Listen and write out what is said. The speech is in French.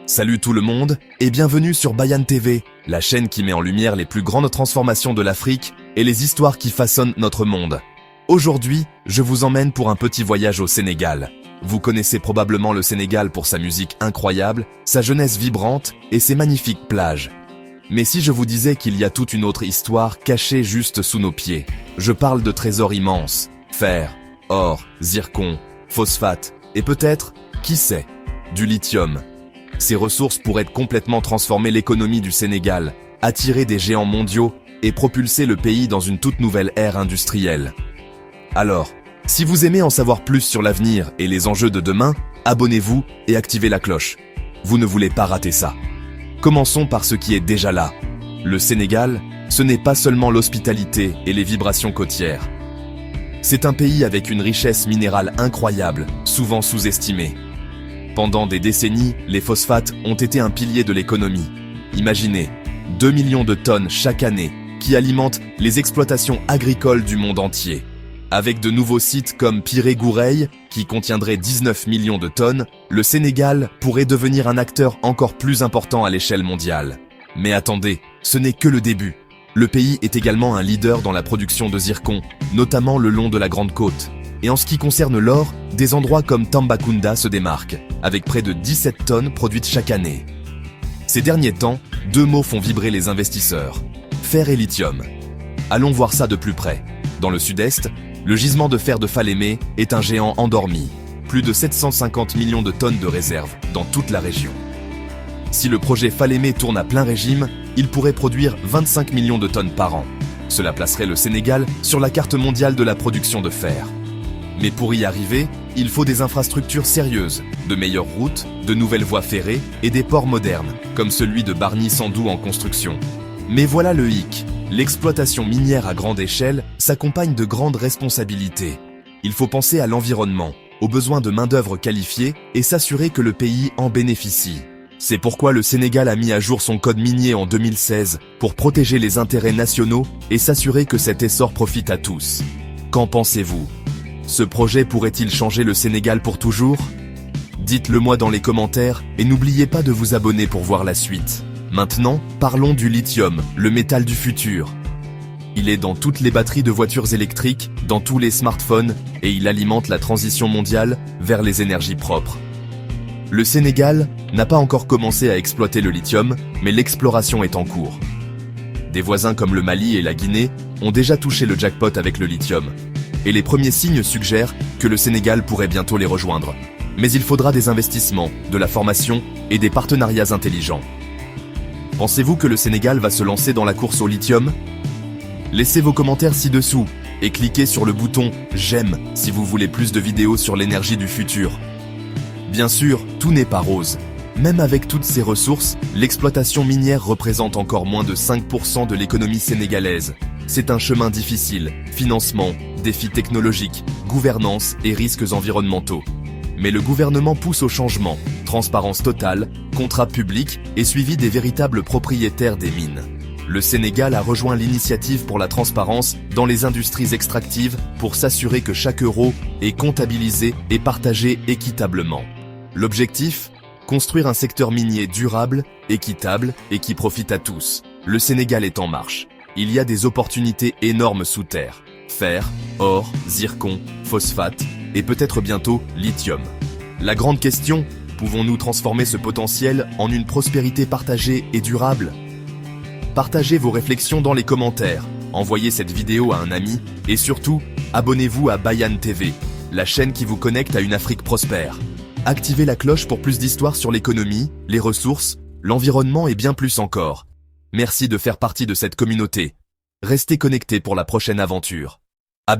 Salut tout le monde et bienvenue sur Bayane TV, la chaîne qui met en lumière les plus grandes transformations de l'Afrique et les histoires qui façonnent notre monde. Aujourd'hui, je vous emmène pour un petit voyage au Sénégal. Vous connaissez probablement le Sénégal pour sa musique incroyable, sa jeunesse vibrante et ses magnifiques plages. Mais si je vous disais qu'il y a toute une autre histoire cachée juste sous nos pieds, je parle de trésors immenses, fer, or, zircon, phosphate et peut-être, qui sait, du lithium. Ces ressources pourraient complètement transformer l'économie du Sénégal, attirer des géants mondiaux et propulser le pays dans une toute nouvelle ère industrielle. Alors, si vous aimez en savoir plus sur l'avenir et les enjeux de demain, abonnez-vous et activez la cloche. Vous ne voulez pas rater ça. Commençons par ce qui est déjà là. Le Sénégal, ce n'est pas seulement l'hospitalité et les vibrations côtières. C'est un pays avec une richesse minérale incroyable, souvent sous-estimée. Pendant des décennies, les phosphates ont été un pilier de l'économie. Imaginez, 2 millions de tonnes chaque année qui alimentent les exploitations agricoles du monde entier. Avec de nouveaux sites comme Piré-Goureil, qui contiendrait 19 millions de tonnes, le Sénégal pourrait devenir un acteur encore plus important à l'échelle mondiale. Mais attendez, ce n'est que le début. Le pays est également un leader dans la production de zircon, notamment le long de la Grande Côte. Et en ce qui concerne l'or, des endroits comme Tambacounda se démarquent, avec près de 17 tonnes produites chaque année. Ces derniers temps, deux mots font vibrer les investisseurs, fer et lithium. Allons voir ça de plus près. Dans le sud-est, le gisement de fer de Falémé est un géant endormi, plus de 750 millions de tonnes de réserves dans toute la région. Si le projet Falémé tourne à plein régime, il pourrait produire 25 millions de tonnes par an. Cela placerait le Sénégal sur la carte mondiale de la production de fer. Mais pour y arriver, il faut des infrastructures sérieuses, de meilleures routes, de nouvelles voies ferrées et des ports modernes, comme celui de Bargny-Sendou en construction. Mais voilà le hic, l'exploitation minière à grande échelle s'accompagne de grandes responsabilités. Il faut penser à l'environnement, aux besoins de main-d'œuvre qualifiée et s'assurer que le pays en bénéficie. C'est pourquoi le Sénégal a mis à jour son code minier en 2016 pour protéger les intérêts nationaux et s'assurer que cet essor profite à tous. Qu'en pensez-vous ? Ce projet pourrait-il changer le Sénégal pour toujours? Dites-le moi dans les commentaires et n'oubliez pas de vous abonner pour voir la suite. Maintenant, parlons du lithium, le métal du futur. Il est dans toutes les batteries de voitures électriques, dans tous les smartphones et il alimente la transition mondiale vers les énergies propres. Le Sénégal n'a pas encore commencé à exploiter le lithium, mais l'exploration est en cours. Des voisins comme le Mali et la Guinée ont déjà touché le jackpot avec le lithium. Et les premiers signes suggèrent que le Sénégal pourrait bientôt les rejoindre. Mais il faudra des investissements, de la formation et des partenariats intelligents. Pensez-vous que le Sénégal va se lancer dans la course au lithium? Laissez vos commentaires ci-dessous et cliquez sur le bouton « J'aime » si vous voulez plus de vidéos sur l'énergie du futur. Bien sûr, tout n'est pas rose. Même avec toutes ces ressources, l'exploitation minière représente encore moins de 5% de l'économie sénégalaise. C'est un chemin difficile, financement, défis technologiques, gouvernance et risques environnementaux. Mais le gouvernement pousse au changement, transparence totale, contrats publics et suivi des véritables propriétaires des mines. Le Sénégal a rejoint l'initiative pour la transparence dans les industries extractives pour s'assurer que chaque euro est comptabilisé et partagé équitablement. L'objectif ? Construire un secteur minier durable, équitable et qui profite à tous. Le Sénégal est en marche. Il y a des opportunités énormes sous terre. Fer, or, zircon, phosphate et peut-être bientôt lithium. La grande question, pouvons-nous transformer ce potentiel en une prospérité partagée et durable? Partagez vos réflexions dans les commentaires, envoyez cette vidéo à un ami et surtout, abonnez-vous à Bayane TV, la chaîne qui vous connecte à une Afrique prospère. Activez la cloche pour plus d'histoires sur l'économie, les ressources, l'environnement et bien plus encore. Merci de faire partie de cette communauté. Restez connectés pour la prochaine aventure.